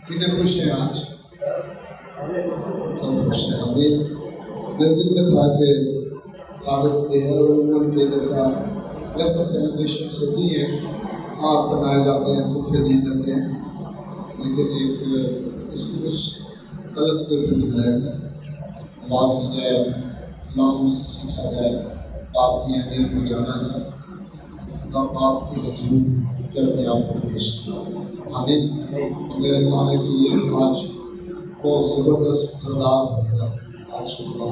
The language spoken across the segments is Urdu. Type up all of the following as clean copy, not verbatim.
کتنے خوش ہیں آج؟ سب خوش ہیں. ہمیں میرے دل میں تھا کہ فادرس ڈے اور عموماً کئی دفعہ ویسے سیلیبریشنس ہوتی ہیں، ہاتھ بنائے جاتے ہیں، تحفے دیے جاتے ہیں، لیکن ایک اس کو کچھ الگ کوئی بھی بنایا جائے، دعا کی جائے، کلام میں سے سیکھا جائے، باپ کی اہمیت کو جانا جائے، خدا باپ کی حضور کے اپنے آپ کو پیش کیا. آمین. میرے معنی کہ یہ آج بہت زبردست کردار ہوگا. آج کا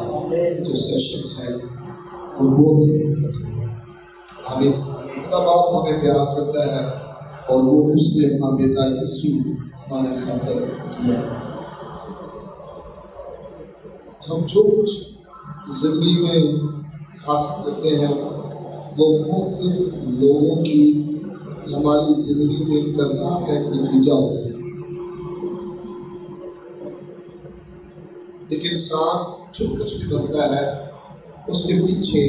جو سیشن ہے وہ بہت زبردست ہوگا. آمین. خدا باپ ہمیں پیار کرتا ہے اور وہ اس نے اپنا بیٹا یسوع ہمارے خاطر دیا. ہم جو کچھ زندگی میں حاصل کرتے ہیں وہ مختلف لوگوں کی ہماری زندگی میں کردار کا ایک نتیجہ ہوتا ہے. ایک انسان جو کچھ بھی بنتا ہے اس کے پیچھے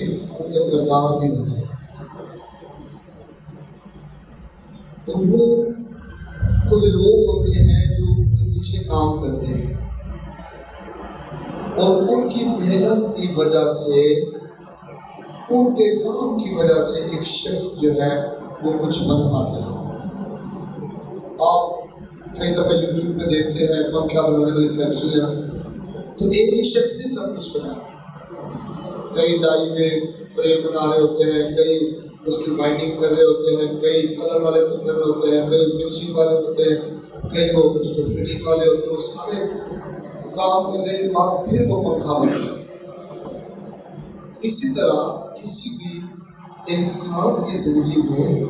ان کا کردار بھی ہوتا ہے. اور وہ کچھ لوگ ہوتے ہیں جو ان کے پیچھے کام کرتے ہیں اور ان کی محنت کی وجہ سے، ان کے کام کی وجہ سے ایک شخص جو ہے وہ کچھ بن پاتا ہے. آپ کئی دفعہ یوٹیوب پہ دیکھتے ہیں پنکھا بنانے والی فیکٹریاں، تو ایک ہی شخص نے سب کچھ بنایا. کئی ڈائی میں فریم بنا رہے ہوتے ہیں، کئی اس کی بائنڈنگ کر رہے ہوتے ہیں، کئی کلر والے کر رہے ہوتے ہیں، کئی فنشنگ والے ہوتے ہیں، کئی وہ اس کو فٹنگ والے ہوتے ہیں. وہ سارے کام کرنے کے بعد پھر وہ پنکھا بنتا ہے. اسی طرح کسی بھی انسان کی زندگی میں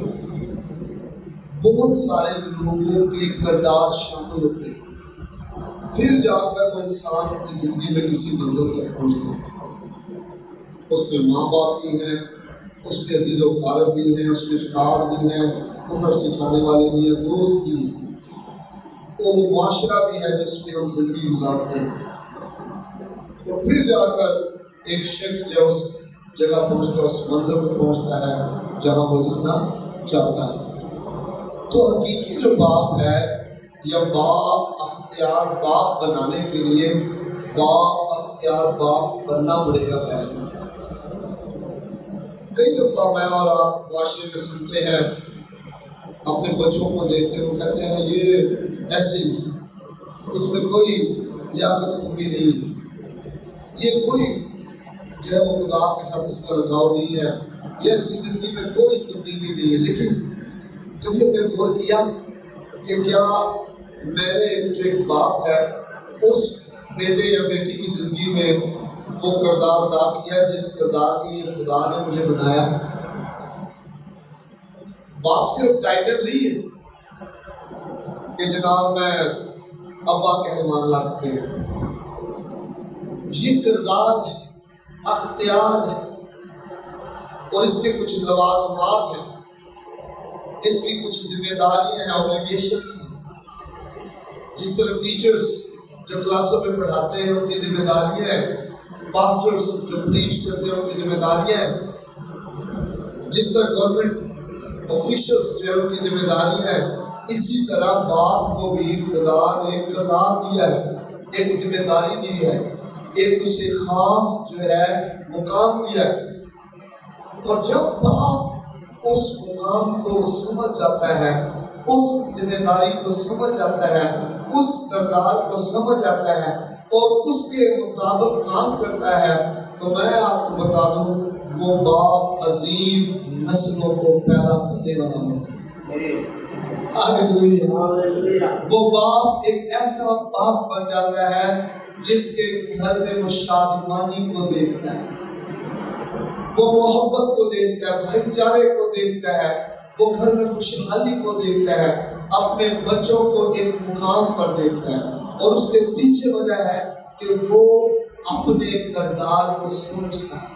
بہت سارے لوگوں کے کردار شامل ہوتے ہیں، پھر جا کر وہ انسان اپنی زندگی میں کسی منزل تک پہنچتا ہے. اس میں ماں باپ بھی ہیں، اس میں عزیز و اقارب بھی ہیں، اس میں استاد بھی ہیں، ہنر سکھانے والے بھی ہیں، دوست بھی ہیں، وہ معاشرہ بھی ہے جس میں ہم زندگی گزارتے ہیں. اور پھر جا کر ایک شخص جو اس جگہ پہنچتا ہے، اس منظر پر پہنچتا ہے جہاں وہ جانا چاہتا ہے. تو حقیقی جو باپ ہے یا باپ اختیار باپ بنانے کے لیے باپ اختیار باپ بننا پڑے گا. پہلے کئی دفعہ میں اور آپ معاشرے میں سنتے ہیں، اپنے بچوں کو دیکھتے ہیں، وہ کہتے ہیں یہ ایسے ہی، اس میں کوئی لیاقت خوبی نہیں، یہ کوئی جو ہے وہ خدا کے ساتھ اس کا لگاؤ نہیں ہے، یہ اس کی زندگی میں کوئی تبدیلی نہیں ہے. لیکن کبھی ہم نے غور کیا کہ کیا میرے جو ایک باپ ہے اس بیٹے یا بیٹی کی زندگی میں وہ کردار ادا کیا جس کردار کے لیے خدا نے مجھے بنایا؟ باپ صرف ٹائٹل نہیں ہے کہ جناب میں ابا کہلوانے لگ کے، یہ کردار ہے، اختیار ہے، اور اس کے کچھ لوازمات ہیں، اس کی کچھ ذمہ داریاں ہیں، اوبلیگیشنس ہیں. جس طرح ٹیچرز جو کلاسوں میں پڑھاتے ہیں ان کی ذمہ داریاں ہیں، پاسٹرز جو پریچ کرتے ہیں ان کی ذمہ داریاں ہیں، جس طرح گورنمنٹ آفیشلز جو ان کی ذمہ داریاں ہیں، اسی طرح باپ کو بھی خدا نے ایک کردار دیا ہے، ایک ذمہ داری دی ہے، ایک اسے خاص جو ہے مقام دیا ہے. اور جب باپ اس مقام کو سمجھ جاتا ہے، اس ذمہ داری کو سمجھ جاتا ہے، اس کردار کو سمجھ جاتا ہے اور اس کے مطابق کام کرتا ہے، تو میں آپ کو بتا دوں وہ باپ عظیم نسلوں کو پیدا کرنے والا ہوتا ہے. وہ باپ ایک ایسا باپ بن جاتا ہے جس کے گھر میں وہ شادمانی کو دیکھتا ہے، وہ محبت کو دیکھتا ہے، بھائی چارے کو دیکھتا ہے، وہ گھر میں خوشحالی کو دیکھتا ہے، اپنے بچوں کو ایک مقام پر دیکھتا ہے. اور اس کے پیچھے وجہ ہے کہ وہ اپنے کردار کو سمجھتا ہے.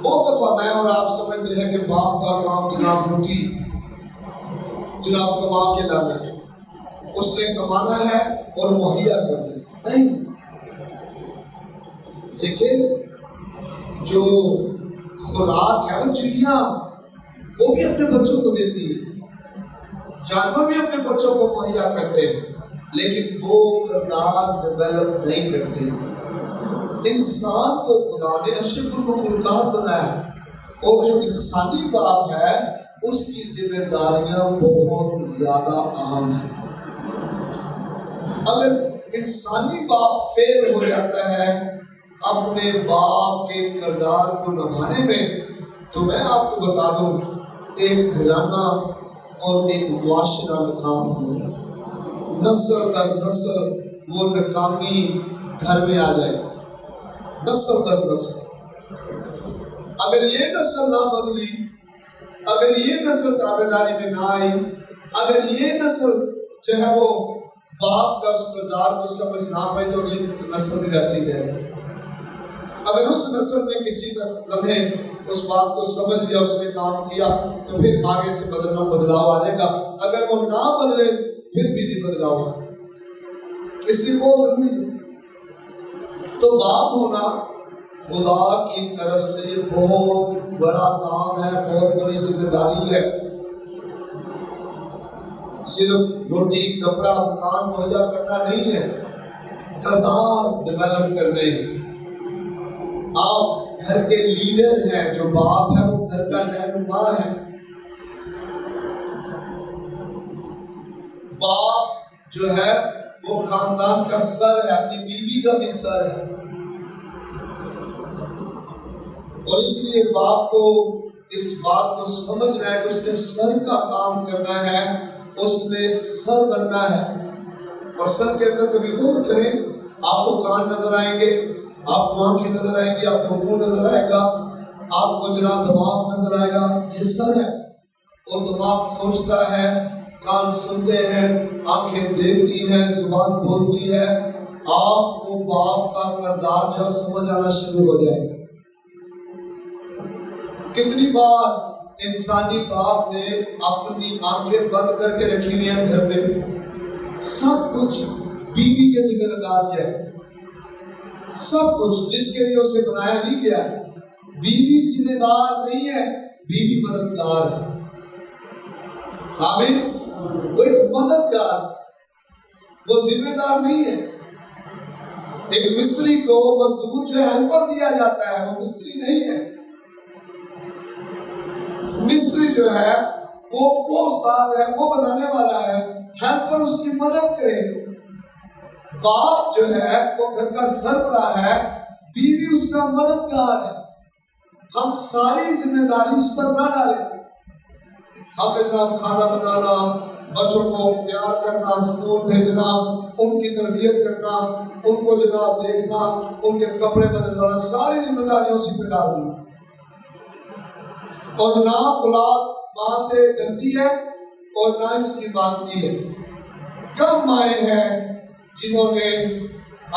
بہت دفعہ میں اور آپ سمجھتے ہیں کہ باپ کا کام جناب روٹی جناب کما کے لانا ہے، اس نے کمانا ہے اور مہیا کرنا ہے. نہیں، دیکھیں جو خوراک ہے وہ چڑیاں وہ بھی اپنے بچوں کو دیتی ہے. جانور بھی اپنے بچوں کو مہیا کرتے ہیں لیکن وہ کردار ڈیولپ نہیں کرتے. انسان کو خدا نے اشرف المخلوقات بنایا اور جو انسانی باپ ہے اس کی ذمہ داریاں بہت زیادہ اہم ہیں. اگر انسانی باپ فیل ہو جاتا ہے اپنے باپ کے کردار کو نبھانے میں تو میں آپ کو بتا دوں ایک گھرانہ اور ایک معاشرہ ناکام ہو جائے. نسل در نسل وہ ناکامی گھر میں آ جائے. نسل در نسل اگر یہ نسل نہ بدلی، اگر یہ نسل تابعداری میں نہ آئی، اگر یہ نسل جو ہے وہ باپ کا اس کردار کو سمجھ نہ پائے تو اگلی نسل بھی ویسے ہی رہ جائے. اگر اس نسل نے کسی لمحے اس بات کو سمجھ لیا، اس نے کام کیا تو پھر آگے سے بدلاؤ آ جائے گا. اگر وہ نہ بدلے پھر بھی نہیں بدلاؤ آ. اس لیے بہت ضروری ہے. تو باپ ہونا خدا کی طرف سے بہت بڑا کام ہے، بہت بڑی ذمہ داری ہے. صرف روٹی کپڑا مکان مہیا کرنا نہیں ہے، کردار ڈیولپ کرنے. آپ گھر کے لیڈر ہیں، جو باپ ہے وہ گھر کا رہنما ہے. باپ جو ہے وہ خاندان کا سر ہے، اپنی بیوی کا بھی سر ہے. اور اس لیے باپ کو اس بات کو سمجھنا ہے کہ اس نے سر کا کام کرنا ہے، اس نے سر بننا ہے. اور سر کے اندر کبھی غور کریں، آپ کو کان نظر آئیں گے، آپ کو آنکھیں نظر آئیں گی، آپ کو منہ نظر آئے گا، آپ کو جناب دماغ نظر آئے گا. یہ سر ہے اور دماغ سوچتا ہے، کان سنتے ہیں، آنکھیں دیکھتی ہیں، زبان بولتی ہے. آپ کو باپ کا کردار جب سمجھ آنا شروع ہو جائے. کتنی بار انسانی باپ نے اپنی آنکھیں بند کر کے رکھی ہوئی ہیں گھر میں، سب کچھ بیوی کے ذمہ لگا دیا ہے. سب کچھ جس کے لیے اسے بنایا نہیں گیا. بیوی ذمہ دار نہیں ہے، بیوی مددگار ہے. آمین. وہ ایک مددگار، وہ ذمہ دار نہیں ہے. ایک مستری کو مزدور جو ہے ہیلپر دیا جاتا ہے، وہ مستری نہیں ہے. مستری جو ہے وہ استاد ہے، وہ بنانے والا ہے، ہیلپر اس کی مدد کرے گا. باپ جو ہے وہ گھر کا سربراہ ہے، بیوی اس کا مددگار ہے. ہم ساری ذمہ داری اس پر نہ ڈالیں. ہم جناب کھانا بنانا، بچوں کو تیار کرنا، اسکول بھیجنا، ان کی تربیت کرنا، ان کو جناب دیکھنا، ان کے کپڑے بدلنا، ساری ذمہ داریاں اسی پہ ڈال دیں. اور نہ اولاد ماں سے ڈرتی ہے اور نہ اس کی مانتی ہے. کم مائیں ہیں جنہوں نے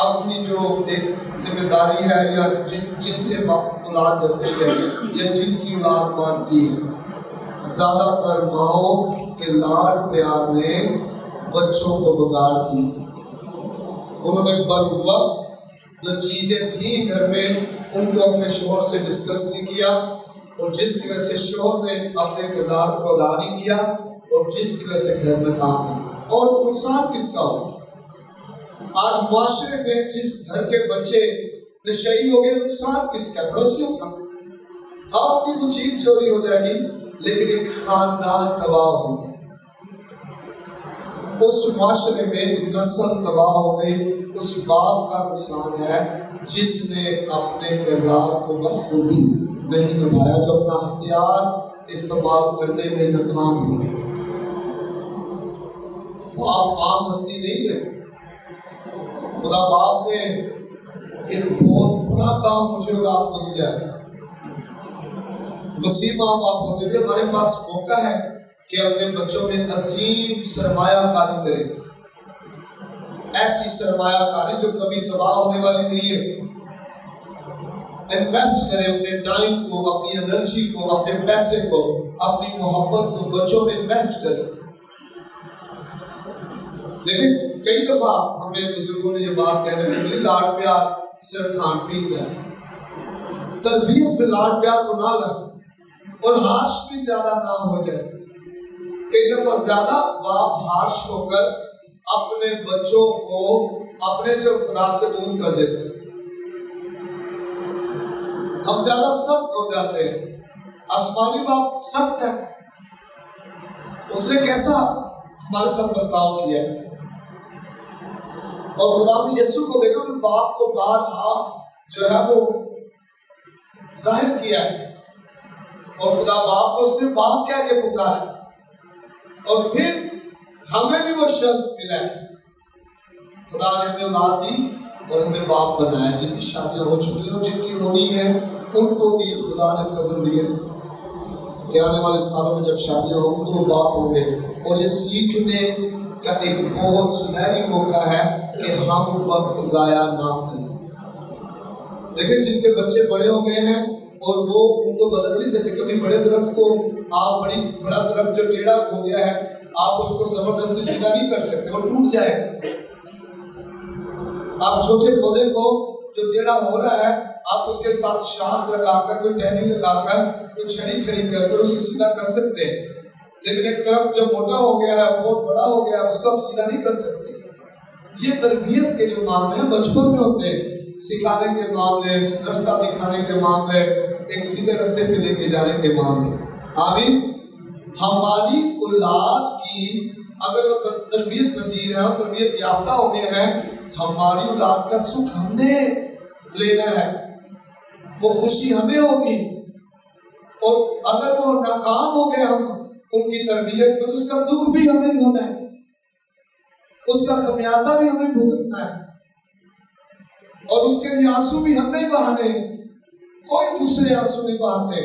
اپنی جو ایک ذمہ داری ہے یا جن سے اولاد ڈرتی ہے یا جن کی اولاد مانتی ہے. زیادہ تر ماؤں کے لاڈ پیار نے بچوں کو بگاڑ دی. انہوں نے بروقت جو چیزیں تھیں گھر میں ان کو اپنے شوہر سے ڈسکس نہیں کیا، اور جس کی وجہ سے شوہر نے اپنے کردار کو ادا نہیں کیا اور جس کی وجہ سے گھر میں کام ہو. اور نقصان کس کا ہو؟ آج معاشرے میں جس گھر کے بچے نشئی ہو گئے، نقصان کس کا؟ پڑوسیوں کا. آپ کی کچھ چیز چوری ہو جائے گی لیکن ایک خاندان تباہ ہو گیا. اس معاشرے میں نسل تباہ ہو گئی. اس باپ کا نقصان ہے جس نے اپنے کردار کو بخوبی نہیں نبھایا، جو اپنا اختیار استعمال کرنے میں ناکام ہو گیا. باپ عام ہستی نہیں ہے. خدا باپ نے ایک بہت بڑا کام مجھے اور آپ کو دیا ہے. مسیح ماں باپ ہوتے ہوئے ہمارے پاس موقع ہے کہ اپنے بچوں میں عظیم سرمایہ کاری کریں. ایسی سرمایہ کاری جو کبھی تباہ ہونے والی نہیں ہے. انویسٹ کریں اپنے ٹائم کو، اپنی انرجی کو، اپنے پیسے کو، اپنی محبت کو بچوں میں انویسٹ کریں. لیکن کئی دفعہ ہمیں بزرگوں نے یہ بات کہنے لگی، لاڈ پیار صرف کھان پین ہے. تربیت میں لاڈ پیار کو نہ لائیں اور ہاش بھی زیادہ نہ ہو جائے. کئی دفعہ زیادہ باپ ہارش ہو کر اپنے بچوں کو اپنے سے خدا سے دور کر دیتے ہیں. ہم زیادہ سخت ہو جاتے ہیں. آسمانی باپ سخت ہے. اس نے کیسا ہمارے ساتھ برتاؤ کیا ہے. اور خدا میں یسوع کو دیکھو ان باپ کو بارہا جو ہے وہ ظاہر کیا ہے. اور خدا باپ کو اس نے باپ کہہ کے پکارا. اور پھر ہمیں بھی وہ شرف ملا ہے. خدا نے ہمیں اولاد دی اور ہمیں باپ بنایا. جن کی شادیاں ہو چکی ہیں، جن کی ہونی ہے، ان کو بھی خدا نے فضل دیے کہ آنے والے سالوں میں جب شادیاں ہوں تو وہ باپ ہوں گے. اور یہ سیکھنے کا ایک بہت سنہری موقع ہے کہ ہم وقت ضائع نہ کریں. دیکھیں جن کے بچے بڑے ہو گئے ہیں اور وہ ان کو بدل نہیں سکتے. کبھی بڑے درخت کو آپ بڑا درخت جو ٹیڑھا ہو گیا ہے آپ اس کو زبردستی سیدھا نہیں کر سکتے، وہ ٹوٹ جائے گا. آپ چھوٹے پودے کو جو ٹیڑھا ہو رہا ہے آپ اس کے ساتھ شاخ لگا کر کوئی ٹہنی لگا کر کوئی چھڑی کھڑی کر کر اسے سیدھا کر سکتے ہیں. لیکن ایک درخت جو موٹا ہو گیا ہے، بہت بڑا ہو گیا ہے، اس کو آپ سیدھا نہیں کر سکتے. یہ تربیت کے جو معاملے ہیں بچپن میں ہوتے ہیں. سکھانے کے معاملے، رستہ دکھانے کے معاملے، ایک سیدھے رستے پہ لے کے جانے کے معاملے. آمین. ہماری اولاد کی اگر وہ تربیت پذیر ہے اور تربیت یافتہ ہو گئے ہیں، ہماری اولاد کا سکھ ہم نے لینا ہے، وہ خوشی ہمیں ہوگی. اور اگر وہ ناکام ہو گئے ہم ان کی تربیت میں تو اس کا دکھ بھی ہمیں ہونا ہے، اس کا خمیازہ بھی ہمیں بھگتنا ہے. اور اس کے لیے آنسو بھی ہم نہیں بہانے، کوئی دوسرے آنسو نہیں بہاتے.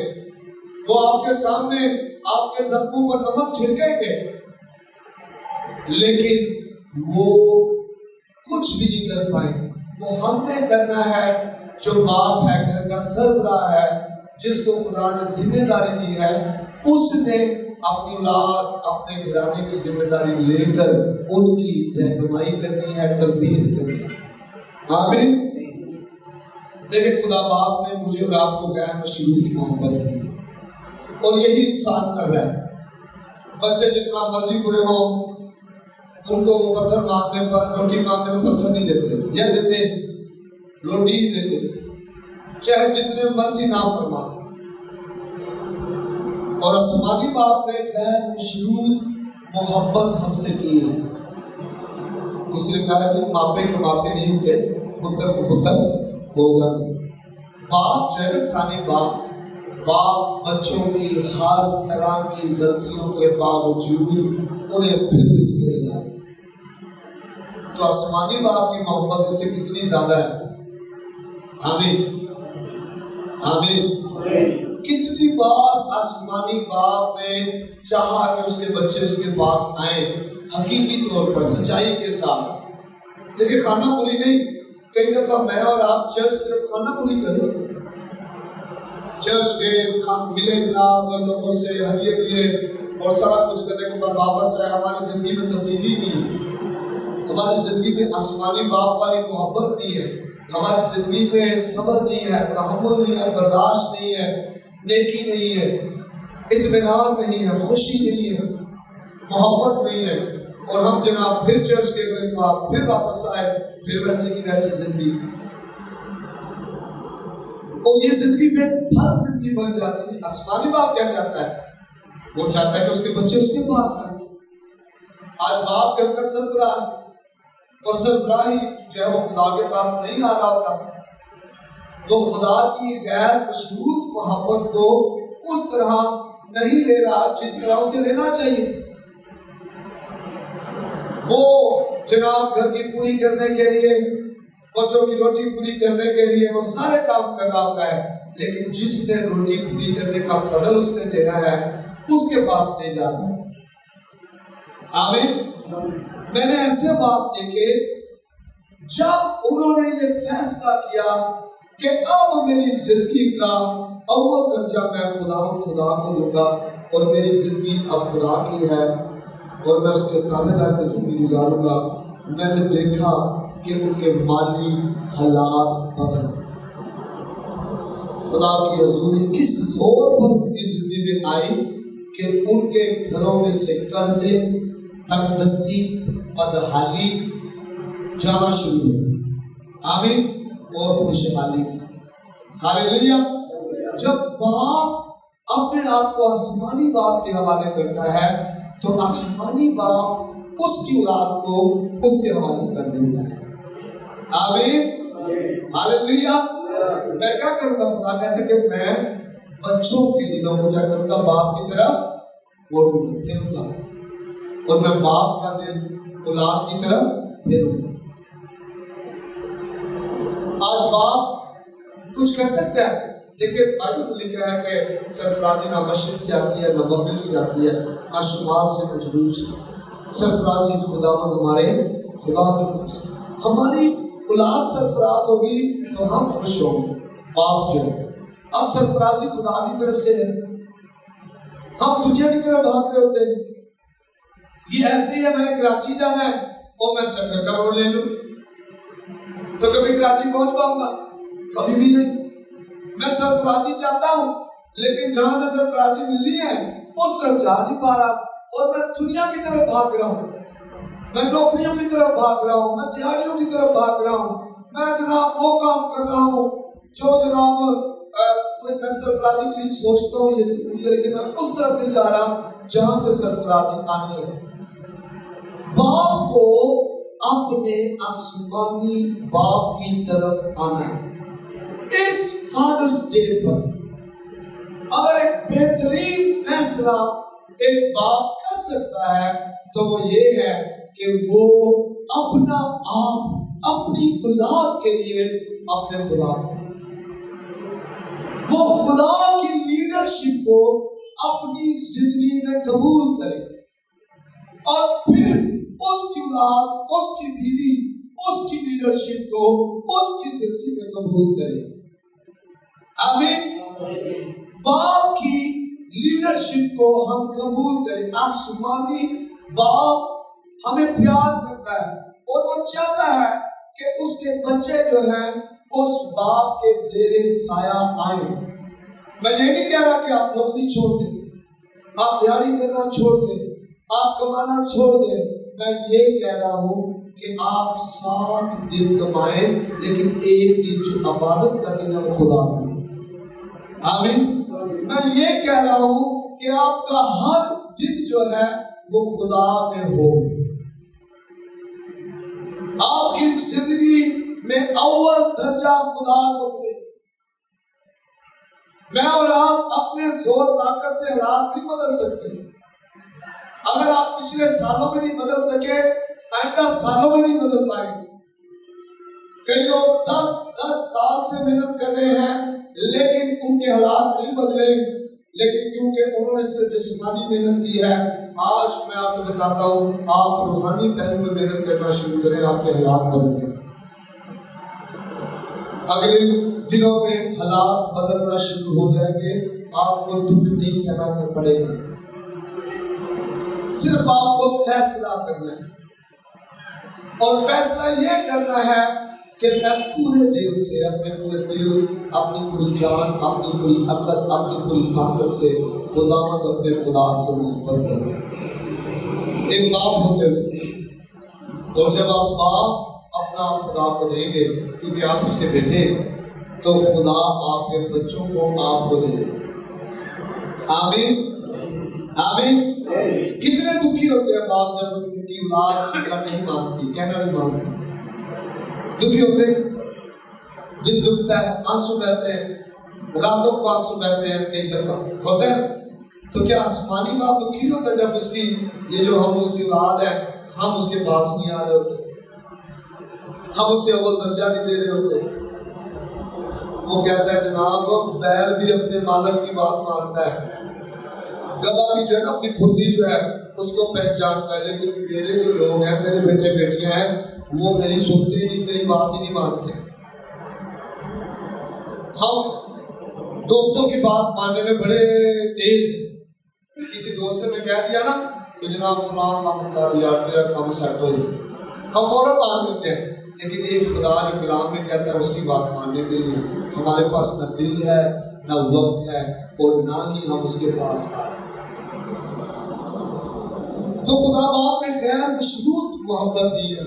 وہ آپ کے سامنے آپ کے زخموں پر نمک چھڑکیں گے لیکن وہ کچھ بھی نہیں کر پائیں گے. وہ ہم نے کرنا ہے جو باپ ہے، گھر کا سربراہ ہے، جس کو خدا نے ذمہ داری دی ہے. اس نے اپنی اولاد، اپنے گھرانے کی ذمہ داری لے کر ان کی رہنمائی کرنی ہے، تربیت کرنی ہے. آمین. دیکھیں خدا باپ نے مجھے اور آپ کو غیر مشروط محبت کی اور یہی انسان کر رہا ہے. بچے جتنا مرضی برے ہوں ان کو وہ پتھر مانگنے پر، روٹی مانگنے میں پتھر نہیں دیتے، یا دیتے روٹی ہی دیتے، چاہے جتنے مرضی نافرمان. اور آسمانی باپ نے غیر مشروط محبت ہم سے کی ہے. اس لیے کہا جی ماپے کے ماپے نہیں ہوتے، پتر کے پتر ہو جاتے. باپ جو ہے انسانی باپ بچوں کی ہر طرح کی غلطیوں کے باوجود انہیں پھر بھی نہیں لگا. تو آسمانی باپ کی محبت اسے کتنی زیادہ ہے. آمین آمین. کتنی بار آسمانی باپ نے چاہا کہ اس کے بچے اس کے پاس آئیں حقیقی طور پر سچائی کے ساتھ. دیکھیں خانہ پوری نہیں، کئی دفعہ میں اور آپ چرچ صرف خانہ پوری کر رہے ہوتے ہیں. چرچ گئے، ملے جناب اور لوگوں سے ہدیے دیے اور سارا کچھ کرنے کے بعد واپس آئے. ہماری زندگی میں تبدیلی نہیں ہے، ہماری زندگی میں آسمانی باپ والی محبت نہیں ہے، ہماری زندگی میں صبر نہیں ہے، تحمل نہیں ہے، برداشت نہیں ہے، نیکی نہیں ہے، اطمینان نہیں ہے، خوشی نہیں ہے، محبت نہیں ہے. اور ہم جناب پھر چرچ کے گئے تو آپ پھر واپس آئے، پھر ویسے کی ویسے زندگی. اور یہ زندگی بے پھل زندگی بن جاتی ہے. آسمانی باپ کیا چاہتا ہے؟ وہ چاہتا ہے کہ اس کے بچے اس کے پاس آئیں. آج باپ گھر کا سربراہ اور سربراہی جو ہے وہ خدا کے پاس نہیں آ رہا ہوتا. وہ خدا کی غیر مشروط محبت کو اس طرح نہیں لے رہا جس طرح اسے لینا چاہیے. وہ جناب گھر کی پوری کرنے کے لیے، بچوں کی روٹی پوری کرنے کے لیے وہ سارے کام کر رہا ہوتا ہے، لیکن جس نے روٹی پوری کرنے کا فضل اس نے دینا ہے اس کے پاس نہیں جانا. آمین. میں نے ایسے باپ دیکھے جب انہوں نے یہ فیصلہ کیا کہ اب میری زندگی کا اول درجہ میں خدا کو دوں گا اور میری زندگی اب خدا کی ہے اور میں اس کے تابع دار کی زندگی گزاروں گا. میں نے دیکھا کہ ان کے مالی حالات بدل گئے. خدا کی حضور اس زور پر ان کی زندگی میں آئی کہ ان کے گھروں میں سے قرضے، تنگ دستی، بدحالی جانا شروع ہو، آمین، اور خوشحالی کی۔ ہاللیلویہ۔ جب باپ اپنے آپ کو آسمانی باپ کے حوالے کرتا ہے تو آسمانی باپ اس کی اولاد کو اس کے حوالے کر دیتا ہے، آمین، ہاللیلویہ۔ میں کیا کروں گا؟ خدا کہتا ہے کہ میں بچوں کے دلوں کو کیا کروں گا؟ باپ کی طرف موڑوں گا، پھیروں گا، اور میں باپ کا دل اولاد کی طرف پھیروں گا۔ آج باپ کچھ کر سکتے ہیں ایسے؟ دیکھیں بائبل میں لکھا ہے کہ سرفرازی نہ مشرق سے آتی ہے، نہ مغرب سے آتی ہے، نہ شمال سے، نہ جنوب سے۔ سرفرازی خداوند ہمارے خدا کی طرف سے۔ ہماری اولاد سرفراز ہوگی تو ہم خوش ہوں گے، باپ جو ہے۔ اب سرفرازی خدا کی طرف سے ہے، ہم دنیا کی طرف بھاگ رہے ہوتے ہیں۔ یہ ایسے ہی ہے، میں نے کراچی جانا ہے اور میں 70 کروڑ لے لوں تو کبھی کراچی پہنچ پاؤں گا؟ کبھی بھی نہیں۔ میں سرفرازی چاہتا ہوں لیکن جہاں سے سرفرازی ملنی ہے اس طرف جا نہیں پا رہا، اور میں دنیا کی طرف بھاگ رہا ہوں، میں نوکریوں کی طرف بھاگ رہا ہوں، میں دیہڑیوں کی طرف بھاگ رہا ہوں، میں جناب وہ کام کر رہا ہوں جو جناب میں سرفرازی کے لیے سوچتا ہوں یہ ضروری ہے، لیکن میں اس طرف نہیں جا رہا جہاں سے سرفرازی آنی ہے۔ باپ کو اپنے آسمانی باپ کی طرف آنا ہے۔ اس فادرز ڈے پر اگر ایک بہترین فیصلہ ایک باپ کر سکتا ہے تو وہ یہ ہے کہ وہ اپنا آپ اپنی اولاد کے لیے اپنے خدا بنائے، وہ خدا کی لیڈرشپ کو اپنی زندگی میں قبول کرے، اور پھر اس کی اولاد، اس کی بیوی، اس کی لیڈرشپ کو اس کی زندگی میں قبول کرے، آمین۔ باپ کی لیڈرشپ کو ہم قبول کریں۔ آسمانی باپ ہمیں پیار کرتا ہے اور وہ چاہتا ہے کہ اس کے بچے جو ہیں اس باپ کے زیر سایہ آئیں۔ میں یہ نہیں کہہ رہا کہ آپ نوکری چھوڑ دیں، آپ دیہڑی کرنا چھوڑ دیں، آپ کمانا چھوڑ دیں۔ میں یہ کہہ رہا ہوں کہ آپ 7 دن کمائیں لیکن ایک دن جو عبادت کا دن ہے وہ خدا بنائیں، آمین۔ میں یہ کہہ رہا ہوں کہ آپ کا ہر دن جو ہے وہ خدا میں ہو، آپ کی زندگی میں اول درجہ خدا کو ملے۔ میں اور آپ اپنے زور طاقت سے حالات نہیں بدل سکتے۔ اگر آپ پچھلے سالوں میں نہیں بدل سکے آئندہ سالوں میں نہیں بدل پائیں۔ کئی لوگ 10 سال سے محنت کر رہے ہیں لیکن ان کے حالات نہیں بدلے، لیکن کیونکہ انہوں نے صرف جسمانی محنت کی ہے۔ آج میں آپ کو بتاتا ہوں، آپ روحانی پہلو میں محنت کرنا شروع کریں، آپ کے حالات بدل جائیں۔ اگلے دنوں میں حالات بدلنا شروع ہو جائیں گے، آپ کو دکھ نہیں سہنا پڑے گا، صرف آپ کو فیصلہ کرنا ہے، اور فیصلہ یہ کرنا ہے کہ میں پورے دل سے، اپنے پورے دل، اپنی پوری جان، اپنی پوری عقل، اپنی پوری طاقت سے خداوند اپنے خدا سے محبت کروں۔ ایک باپ ہوتے ہوئے، اور جب آپ باپ اپنا خدا کو دیں گے کیونکہ آپ اس کے بیٹے ہیں، تو خدا آپ کے بچوں کو آپ کو دے دے، آمین، آمین۔ کتنے دکھی ہوتے ہیں باپ جب ان کی اولاد ان کا نہیں مانتی، کہنا نہیں مانتی، دکھی ہوتے ہیں، دل دکھتا ہے، آنسو بہتے ہیں، راتوں کو آنسو بہتے ہیں، کئی دفعہ ہوتے ہیں۔ تو کیا آسمانی باپ دکھی نہیں ہوتا جب اس کی یہ جو ہم اس کی اولاد ہے ہم اس کے پاس نہیں آ رہے ہوتے، ہم اسے اول درجہ نہیں دے رہے ہوتے؟ وہ کہتا ہے جناب بیل بھی اپنے مالک کی بات مانتا ہے، گدھا بھی جو ہے نا اپنی کھنڈی جو ہے اس کو پہچانتا ہے، لیکن میرے جو لوگ ہیں، میرے بیٹے بیٹیاں ہیں، وہ میری سنتے ہی نہیں، میری بات ہی نہیں مانتے۔ ہم دوستوں کی بات ماننے میں بڑے تیز ہیں، کسی دوست نے کہہ دیا نا کہ جناب فلاں کام کر یار تیرا کام سیٹ ہو جائے، ہم فوراً مان لیتے ہیں، لیکن ایک خدا جو کلام میں کہتا ہے اس کی بات ماننے کے لیے ہمارے پاس نہ دل ہے، نہ وقت ہے، اور نہ ہی ہم اس کے پاس آئے۔ تو خدا باپ نے غیر مشروط محبت دی ہے،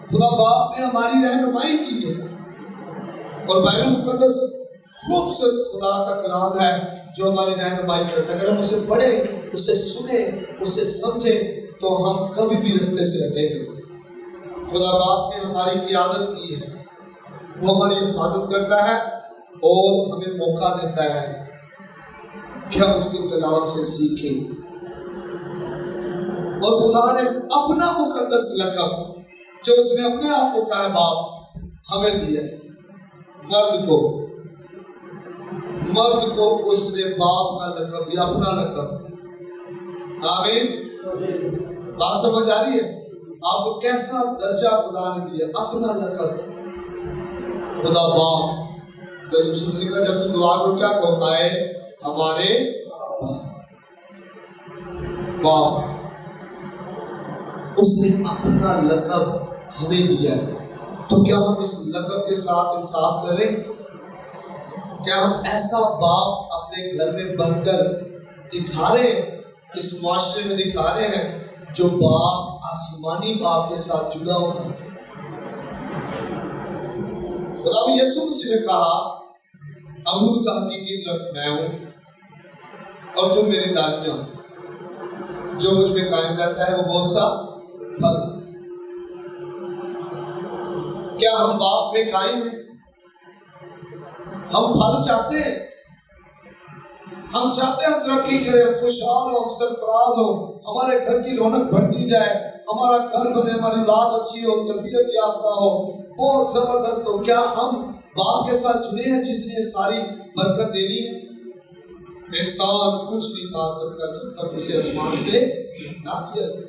خدا باپ نے ہماری رہنمائی کی ہے، اور بائبل مقدس خوبصورت خدا کا کلام ہے جو ہماری رہنمائی کرتا ہے۔ اگر ہم اسے پڑھیں، اسے سنیں، اسے سمجھیں تو ہم کبھی بھی رستے سے ہٹیں گے۔ خدا باپ نے ہماری قیادت کی ہے، وہ ہماری حفاظت کرتا ہے اور ہمیں موقع دیتا ہے کہ ہم اس کے کلام سے سیکھیں۔ اور خدا نے اپنا مقدس لقب جو اس نے اپنے آپ کو کہا ہے باپ، ہمیں دیا ہے۔ مرد کو اس نے باپ کا لقب دیا، اپنا لقب۔ آمین۔ بات سمجھ آ رہی ہے؟ آپ کو کیسا درجہ خدا نے دیا، اپنا لقب، خدا باپ۔ جب تو دعا کو کیا کہتا ہے؟ ہمارے باپ۔ اس نے اپنا لقب ہمیں دیا ہے، تو کیا ہم اس لقب کے ساتھ انصاف کریں؟ کیا ہم ایسا باپ اپنے گھر میں بن کر دکھا رہے ہیں، اس معاشرے میں دکھا رہے ہیں جو باپ آسمانی باپ کے ساتھ جڑا ہوگا؟ خدا یسوع مسیح نے کہا انگور کا حقیقی درخت میں ہوں اور تم میری ڈالیاں، جو مجھ میں قائم رہتا ہے وہ بہت سا پھل۔ کیا ہم باپ میں قائم ہیں؟ ہم پھل چاہتے ہیں، ہم چاہتے ہیں ہم ترقی کریں، ہم خوشحال ہوں، ہم سرفراز ہوں، ہمارے گھر کی رونق بڑھتی جائے، ہمارا گھر بنے، ہماری اولاد اچھی ہو، تربیت یافتہ ہو، بہت زبردست ہو۔ کیا ہم باپ کے ساتھ جڑے ہیں جس نے ساری برکت دینی ہے؟ انسان کچھ نہیں پا سکتا جب تک اسے آسمان سے نہ دیا جائے۔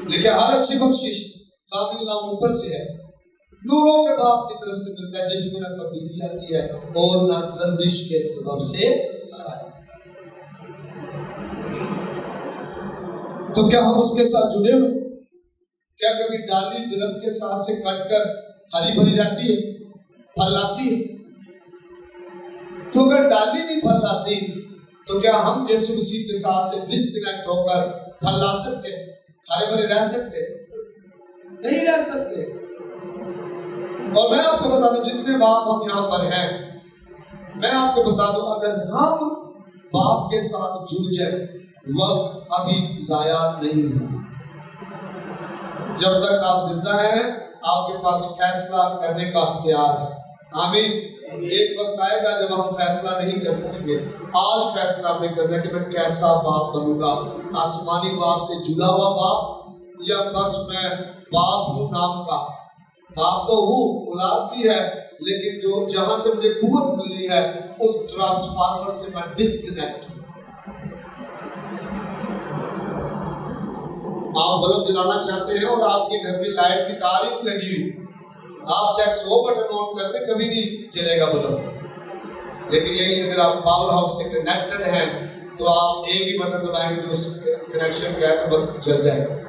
لیکن ہر اچھی بخشش قابل نام اوپر سے ہے، نوروں کے باپ کی طرف سے ملتا ہے، جس میں نہ تبدیلی آتی ہے اور نہ گردش کے سبب سے سایہ۔ تو کیا ہم اس کے ساتھ جڑے ہوئے؟ کیا کبھی ڈالی درخت کے ساتھ سے کٹ کر ہری بھری جاتی ہے، پھل لاتی ہے؟ تو اگر ڈالی نہیں پھل لاتی تو کیا ہم یسوع مسیح کے ساتھ سے ڈسکنیکٹ ہو کر پھل لا سکتے، ہرے بھرے رہ سکتے؟ نہیں رہ سکتے۔ اور میں آپ کو بتا دوں جتنے باپ ہم یہاں پر ہیں، میں آپ کو بتا دوں اگر ہم باپ کے ساتھ جڑ جائیں، وقت ابھی ضائع نہیں ہوا۔ جب تک آپ زندہ ہیں آپ کے پاس فیصلہ کرنے کا اختیار ہے۔ آمین۔ ایک وقت آئے گا جب ہم فیصلہ نہیں کر پائیں گے۔ آج فیصلہ ہمیں کرنا ہے کہ میں کیسا باپ بنوں گا، آسمانی باپ سے جڑا ہوا باپ، یا بس میں باپ ہوں نام کا باپ تو ہوں، اولاد بھی ہے، لیکن جو جہاں سے مجھے قوت ملی ہے اس ٹرانسفارمر سے میں ڈسکنیکٹ ہوں۔ آپ بلب جلانا چاہتے ہیں اور آپ کے گھر کی لائٹ کی تار ہی لگی ہوئی، آپ چاہے 100 بٹن آن کر لیں کبھی نہیں جلے گا بلب۔ لیکن یہی اگر آپ پاور ہاؤس سے کنیکٹڈ ہیں تو آپ ایک ہی بٹن دبائیں گے جو اس کنیکشن کا ہے تو بلب جل جائے گا۔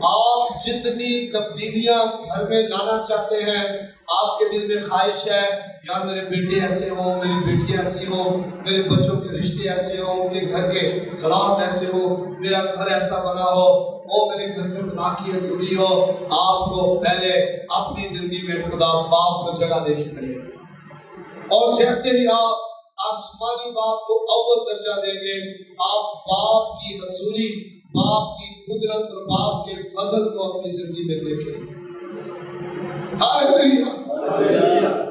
آپ جتنی تبدیلیاں گھر میں لانا چاہتے ہیں، آپ کے دل میں خواہش ہے یار میرے بیٹے ایسے ہوں، میری بیٹیاں ایسی ہوں، میرے بچوں کے رشتے ایسے ہوں، کہ گھر کے حالات ایسے ہوں، میرا گھر ایسا بنا ہو، میرے گھر میں خدا کی حضوری ہو۔ آپ کو پہلے اپنی زندگی میں خدا باپ کو جگہ دینی پڑے، اور جیسے ہی آپ آسمانی باپ کو اول درجہ دیں گے، آپ باپ کی حضوری، باپ کی قدرت اور باپ کے فضل کو اپنی زندگی میں دیکھیں۔ Hallelujah,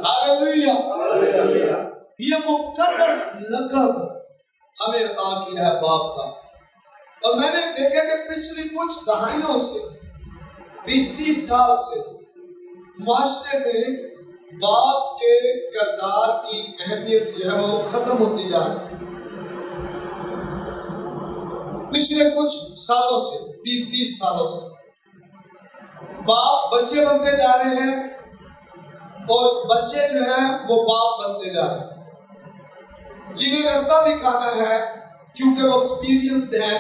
hallelujah. یہ مقدس لقب ہمیں عطا کیا ہے باپ کا، اور میں نے دیکھا کہ پچھلی کچھ دہائیوں سے 20-30 سال سے معاشرے میں باپ کے کردار کی اہمیت جو ہے وہ ختم ہوتی جا رہی ہے۔ پچھلے کچھ سالوں سے 20-30 سالوں سے باپ بچے بنتے جا رہے ہیں، اور بچے جو ہیں وہ باپ بنتے جا رہے ہیں، جنہیں رستہ دکھانا ہے کیونکہ وہ ایکسپیرینسڈ ہیں،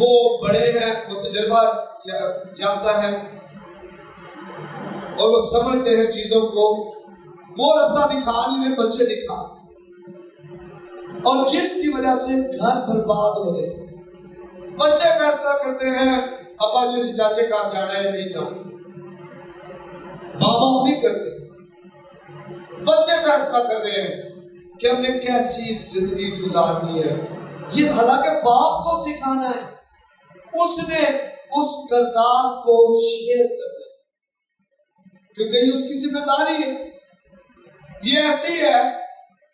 وہ بڑے ہیں، وہ تجربہ یافتہ ہیں، اور وہ سمجھتے ہیں چیزوں کو، وہ رستہ دکھا نہیں، بچے دکھا، اور جس کی وجہ سے گھر برباد ہو گئے، بچے فیصلہ کرتے ہیں ابا جیسے چاچے کہاں جانا ہے نہیں جاؤں، ماں باپ نہیں کرتے، بچے فیصلہ کر رہے ہیں کہ ہم نے کیسی زندگی گزارنی ہے۔ یہ حالانکہ باپ کو سکھانا ہے، اس نے اس کردار کو شیئر کرنا ہے، کیونکہ یہ اس کی ذمہ داری ہے۔ یہ ایسی ہے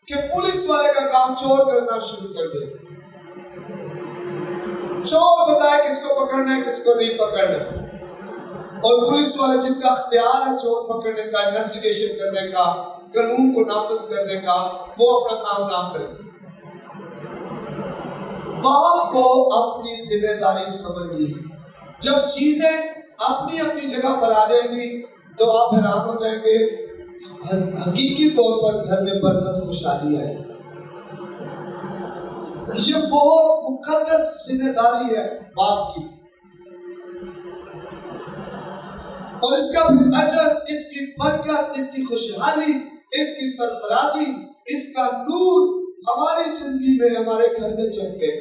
کہ پولیس والے کا کام چور کرنا شروع کر دے، چور بتائے کس کو پکڑنا ہے کس کو نہیں پکڑنا، اور پولیس والے جن کا اختیار ہے چور پکڑنے کا، انویسٹیگیشن کرنے کا، قانون کو نافذ کرنے کا، وہ اپنا کام نہ کریں۔ باپ کو اپنی ذمہ داری سمجھنی ہے۔ جب چیزیں اپنی اپنی جگہ پر آ جائیں گی تو آپ حیران ہو جائیں گے، حقیقی طور پر گھر میں برکت خوشحالی آئے۔ یہ بہت مقدس ذمہ داری ہے باپ کی، اور اس کا بھی اجر، اس کی برکت، اس کی خوشحالی، اس کی سرفرازی، اس کا نور ہماری زندگی میں، ہمارے گھر میں چمکے۔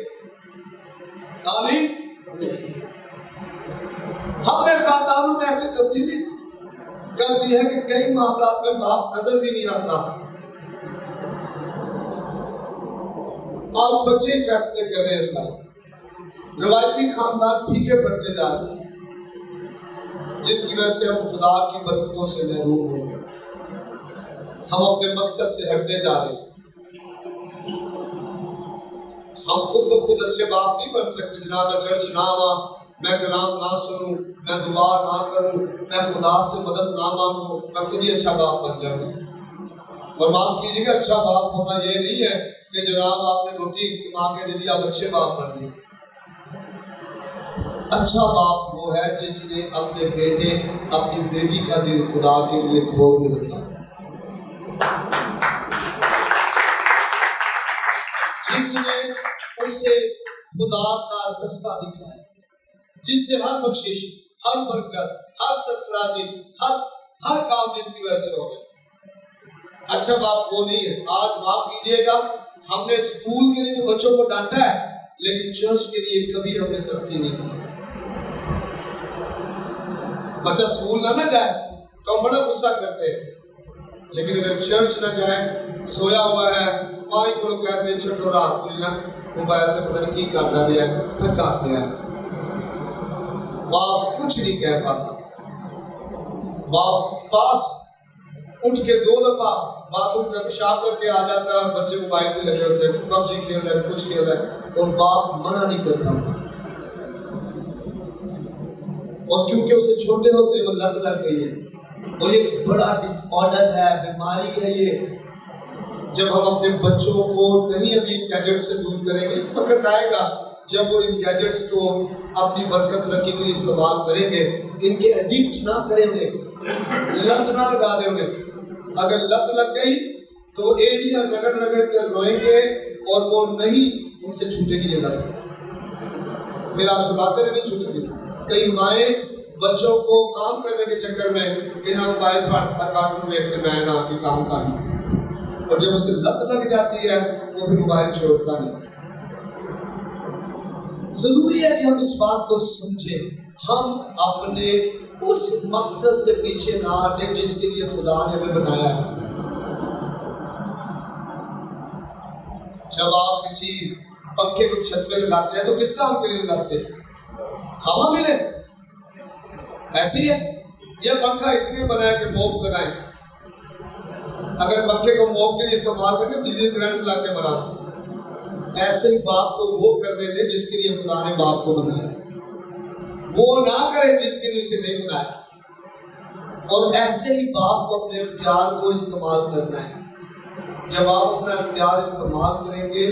آمین۔ ہم نے خاندانوں میں ایسی تبدیلی کر دی ہے کہ کئی معاملات میں باپ نظر بھی نہیں آتا، اور بچے فیصلے کر رہے ہیں۔ ساتھ روایتی خاندان پھیکے پڑتے جا رہے ہیں، جس کی وجہ سے ہم خدا کی برکتوں سے محروم ہو گئے، ہم اپنے مقصد سے ہٹتے جا رہے ہیں۔ ہم خود بخود اچھے باپ نہیں بن سکتے۔ جناب میں چرچ نہ آواں، میں کلام نہ سنوں، میں دعا نہ کروں، میں خدا سے مدد نہ مانگوں، میں خود ہی اچھا باپ بن جاؤں گا۔ اور معاف کیجیے گا، اچھا باپ ہونا یہ نہیں ہے کہ جناب آپ نے روٹی کما کے دے دی آپ اچھے باپ بن گئے۔ اچھا باپ وہ ہے جس نے اپنے بیٹے، اپنی بیٹی کا دل خدا کے لیے کھول کے رکھا، جس نے اسے خدا کا رستہ دکھایا، جس سے ہر بخشش، ہر برکت، ہر سرفرازی، ہر کام جس کی وجہ سے ہو گیا۔ اچھا باپ وہ نہیں ہے۔ آج معاف کیجیے گا، ہم نے اسکول کے لیے تو بچوں کو ڈانٹا ہے، لیکن چرچ کے لیے کبھی ہم نے سختی نہیں کی۔ بچہ اسکول نہ جائے تو ہم بڑا غصہ کرتے ہیں، لیکن اگر چرچ نہ جائے، سویا ہوا ہے، ماں کو لوگ کہتے ہیں چھوٹو رات کو نا موبائل پہ پتہ نہیں کی کرتا بھی ہے، تھکا پیا ہے، باپ کچھ نہیں کہہ پاتا۔ باپ پاس اٹھ کے 2 دفعہ باتھ روم میں پیشاب کر کے آ جاتا ہے، اور بچے موبائل پہ لگے ہوتے ہیں، پبجی کھیل رہے ہیں، کچھ کھیل رہے ہیں، اور باپ منع نہیں کر پاتا۔ اور کیونکہ اسے چھوٹے ہوتے وہ لت لگ گئی ہے، اور یہ بڑا ڈس آرڈر ہے، بیماری ہے یہ۔ جب ہم اپنے بچوں کو نہیں ابھی گیجٹ سے دور کریں گے، وقت آئے گا جب وہ ان گیجٹس کو اپنی برکت رکھنے کے لیے استعمال کریں گے۔ ان کے ایڈکٹ نہ کریں انہیں، لت نہ لگا دیں انہیں۔ اگر لت لگ گئی تو ایڑیاں رگڑ رگڑ کر روئیں گے، اور وہ نہیں ان سے چھوٹے گی یہ لت، پھر آپ چھڑاتے نہیں چھوٹے گی۔ کئی مائیں بچوں کو کام کرنے کے چکر میں کہ ہم موبائل پر کارٹون دیکھتے میں نہ کہ کام کر لوں، اور جب اسے لت لگ جاتی ہے وہ بھی موبائل چھوڑتا نہیں۔ ضروری ہے کہ ہم اس بات کو سمجھیں، ہم اپنے اس مقصد سے پیچھے نہ ہٹیں جس کے لیے خدا نے ہمیں بنایا ہے۔ جب آپ کسی پنکھے کو چھت پہ لگاتے ہیں تو کس کام کے لیے لگاتے ہیں؟ ہوا ملے، ایسے ہی ہے۔ یہ پنکھا اس لیے بنا ہے کہ موم لگائیں، اگر پنکھے کو موم کے لیے استعمال کر کے بجلی کرنٹ لا کے مرا، ایسے ہی باپ کو وہ کرنے دے جس کے لیے خدا نے باپ کو بنایا، وہ نہ کرے جس کے لیے اسے نہیں بنایا۔ اور ایسے ہی باپ کو اپنے اختیار کو استعمال کرنا ہے۔ جب آپ اپنا اختیار استعمال کریں گے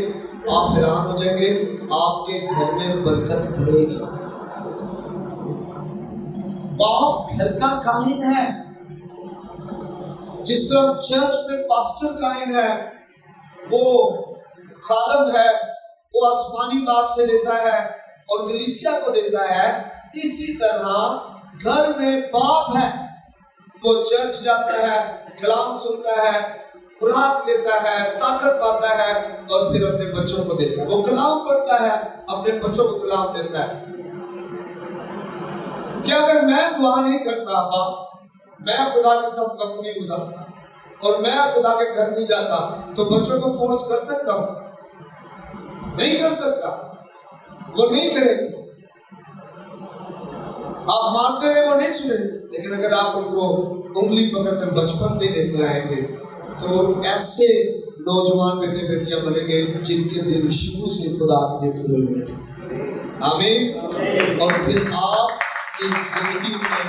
آپ حیران ہو جائیں گے، آپ کے گھر میں برکت بڑھے گی۔ باپ گھر کا کاہن ہے، جس طرح چرچ میں پاسٹر کاہن ہے، وہ خادم ہے، وہ آسمانی باپ سے لیتا ہے اور کلیسیا کو دیتا ہے، اسی طرح گھر میں باپ ہے، وہ چرچ جاتا ہے، کلام سنتا ہے، خوراک لیتا ہے، طاقت پاتا ہے اور پھر اپنے بچوں کو دیتا ہے. وہ کلام پڑھتا ہے، اپنے بچوں کو کلام دیتا ہے. کیا اگر میں دعا نہیں کرتا، میں خدا کے ساتھ وقت نہیں گزارتا اور میں خدا کے گھر نہیں جاتا تو بچوں کو فورس کر سکتا ہوں؟ نہیں کر سکتا. وہ نہیں کرے گا. آپ مارتے رہے وہ نہیں سنیں. لیکن اگر آپ ان کو انگلی پکڑ کر بچپن میں لے کر آئیں گے تو وہ ایسے نوجوان بیٹے بیٹیاں بنیں گے جن کے دل شروع سے خدا کے لیے کھلے ہوئے تھے. آمین. اور پھر آپ اس زندگی میں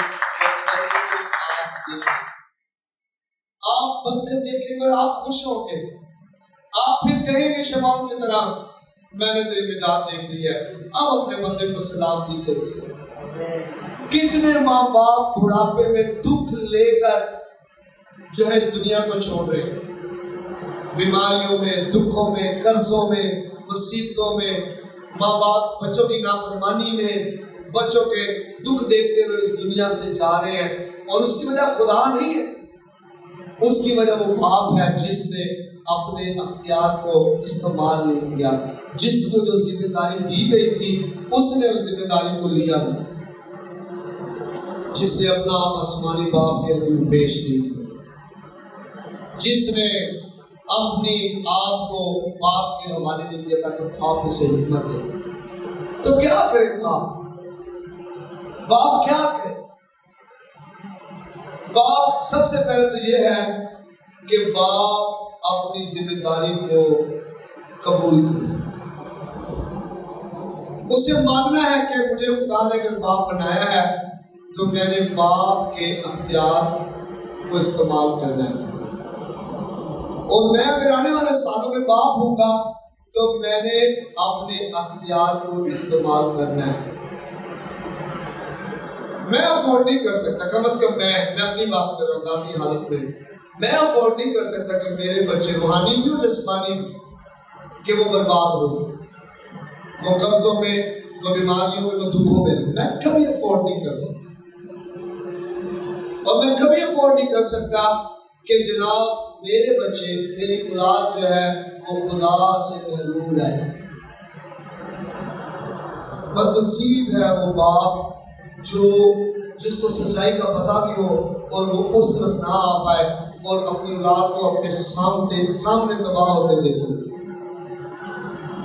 آپ برکت دیکھیں گے اور آپ خوش ہوں گے. آپ پھر کہیں گے شمعون کی طرح میں نے تیری نجات دیکھ لی ہے، اب اپنے بندے کو سلامتی سے گزرے. کتنے ماں باپ بڑھاپے میں دکھ لے کر جو ہے اس دنیا کو چھوڑ رہے ہیں، بیماریوں میں، دکھوں میں، قرضوں میں، مصیبتوں میں. ماں باپ بچوں کی نافرمانی میں، بچوں کے دکھ دیکھتے ہوئے اس دنیا سے جا رہے ہیں. اور اس کی وجہ خدا نہیں ہے، اس کی وجہ وہ باپ ہے جس نے اپنے اختیار کو استعمال نہیں کیا. جس کو جو ذمہ داری دی گئی تھی اس نے اس ذمہ داری کو لیا نہیں. جس نے اپنا آسمانی باپ کے حضور پیش نہیں کیا، جس نے اپنی آپ کو باپ کے حوالے نہیں کیا تاکہ باپ اسے حکمت دے. تو کیا کرے باپ کیا کرے؟ باپ سب سے پہلے تو یہ ہے کہ باپ اپنی ذمہ داری کو قبول کرے. اسے ماننا ہے کہ مجھے خدا نے اگر باپ بنایا ہے تو میں نے باپ کے اختیار کو استعمال کرنا ہے. اور میں اگر آنے والے سالوں میں باپ ہوں گا تو میں نے اپنے اختیار کو استعمال کرنا ہے. میں افورڈ نہیں کر سکتا، کم از کم میں اپنی بات کر رہا ہوں ذاتی حالت میں افورڈ نہیں کر سکتا کہ میرے بچے روحانی بھی اور جسمانی بھی کہ وہ برباد ہو جائے، وہ قرضوں میں، وہ بیماریوں میں، وہ دکھوں میں کبھی افورڈ نہیں کر سکتا. اور میں کبھی افورڈ نہیں کر سکتا کہ جناب میرے بچے، میری اولاد جو ہے وہ خدا سے محروم رہے. بدنصیب ہے وہ باپ جس کو سچائی کا پتہ بھی ہو اور وہ اس طرف نہ آ پائے اور اپنی اولاد کو اپنے سامنے تباہ ہوتے دیکھے،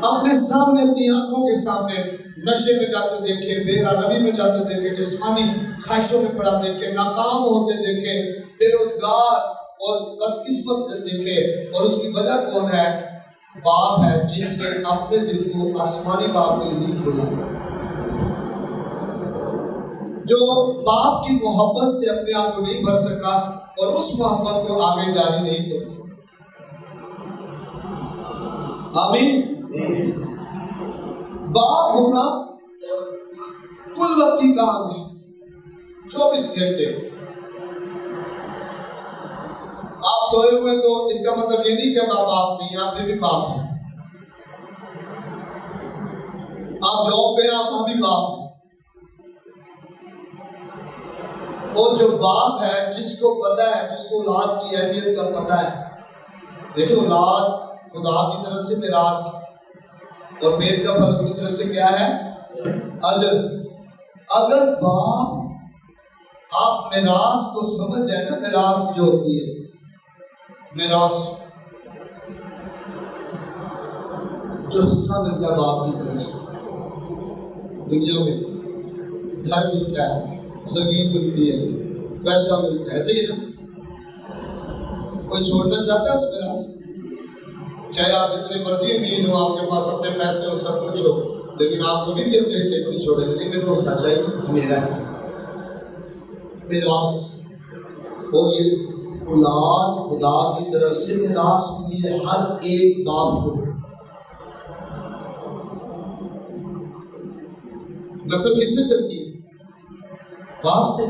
اپنے سامنے، اپنی آنکھوں کے سامنے نشے میں جاتے دیکھے، بے روی میں جاتے دیکھے، جسمانی خواہشوں میں پڑا دیکھے، ناکام ہوتے دیکھے، بے روزگار اور بدقسمت دیکھے. اور اس کی وجہ کون ہے؟ باپ ہے جس نے اپنے دل کو آسمانی باپ کے لیے نہیں کھولا، جو باپ کی محبت سے اپنے آپ کو نہیں بھر سکا اور اس محبت کو آگے جاری نہیں کر سکا. آمین. باپ ہونا کل وقتی کام ہے، 24 گھنٹے. آپ سوئے ہوئے تو اس کا مطلب یہ نہیں کہ باپ نہیں، آپ بھی باپ ہیں. آپ جاب پہ آپ بھی باپ ہیں. اور جو باپ ہے جس کو پتہ ہے، جس کو اولاد کی اہمیت کا پتہ ہے. دیکھیں اولاد خدا کی طرف سے میراث ہے اور پیٹ کا پھل اس کی طرف سے کیا ہے؟ اجر. اگر باپ آپ میراث کو سمجھ جائے نا، میراث جو ہوتی ہے، میراث جو حصہ ملتا ہے باپ کی طرف سے دنیا میں، گھر ملتا ہے، زمین ملتی ہے، پیسہ ملتا ہے، ایسے ہی نا. کوئی چھوڑنا چاہتا ہے اس میراث کو؟ چاہے آپ جتنے مرضی امیر ہو، آپ کے پاس اپنے پیسے ہو، سب کچھ ہو، لیکن آپ کبھی بھی اپنے حصے کو نہیں چھوڑیں گے. نہیں، میرے حصہ چاہیے، میرا ہے میراث. اور یہ اولاد خدا کی طرف سے میراث ملی ہے ہر ایک باپ کو. نسل کس سے چلتی ہے؟ باپ سے.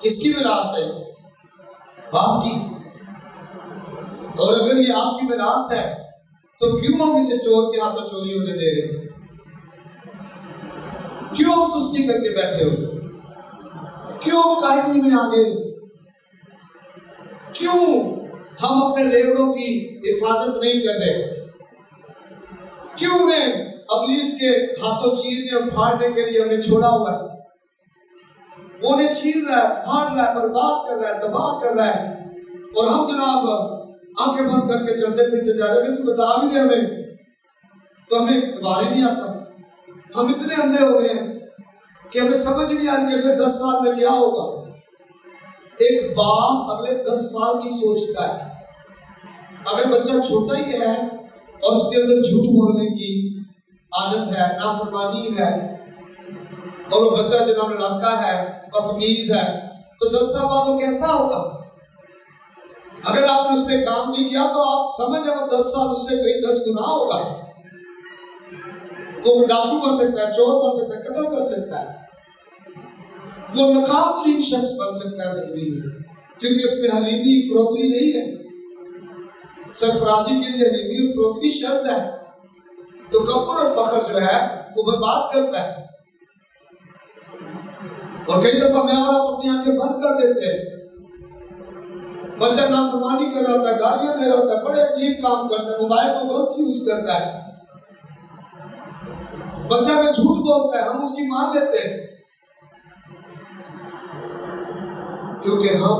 کس کی میراث ہے؟ باپ کی. اور اگر یہ آپ کی میراث ہے تو کیوں ہم اسے چور کے ہاتھوں چوری ہونے دے رہے ہیں؟ کیوں ہم سستی کر کے بیٹھے ہو؟ کیوں ہم کاہلی میں آ گئے؟ ہم اپنے ریوڑوں کی حفاظت نہیں کر رہے؟ کیوں انہیں ابلیس کے ہاتھوں چیرنے اور پھاڑنے کے لیے ہمیں چھوڑا ہوا ہے؟ وہ انہیں چیر رہا ہے، پھاڑ رہا ہے، برباد کر رہا ہے، تباہ کر رہا ہے، اور ہم جناب آنکھیں بند کر کے چلتے پھرتے جا رہے ہیں کہ تو بتا بھی دے ہمیں، تو ہمیں اعتبار ہی نہیں آتا۔ ہم اتنے اندھے ہو گئے ہیں کہ ہمیں سمجھ نہیں آ رہی کہ اگلے 10 سال میں کیا ہوگا۔ ایک باپ اگلے 10 سال کی سوچتا ہے۔ اگر بچہ چھوٹا ہی ہے اور اس کے اندر جھوٹ بولنے کی عادت ہے، نافرمانی ہے، اور وہ بچہ جناب لڑکا ہے، بدتمیز ہے، تو 10 سال بعد وہ کیسا ہوگا؟ اگر آپ نے اس پہ کام نہیں کیا تو آپ سمجھیں وہ 10 سال اس سے کہیں 10 گنا ہوگا۔ وہ ڈاکو بن سکتا ہے، چور بن سکتا ہے، قتل کر سکتا ہے، وہ ناکام ترین شخص بن سکتا ہے زندگی میں، کیونکہ اس میں حلیمی فروتنی نہیں ہے۔ سرفرازی کے لیے حلیمی اور فروتنی شرط ہے، تو کبر اور فخر جو ہے وہ برباد کرتا ہے۔ اور کئی دفعہ میں اور آپ اپنی آنکھیں بند کر دیتے ہیں، بچہ نافرمانی کر رہا ہوتا ہے، گالیاں دے رہا ہوتا ہے، بڑے عجیب کام کرتا ہے، موبائل کو غلط یوز کرتا ہے، بچہ میں جھوٹ بولتا ہے، ہم اس کی مان لیتے ہیں، کیونکہ ہم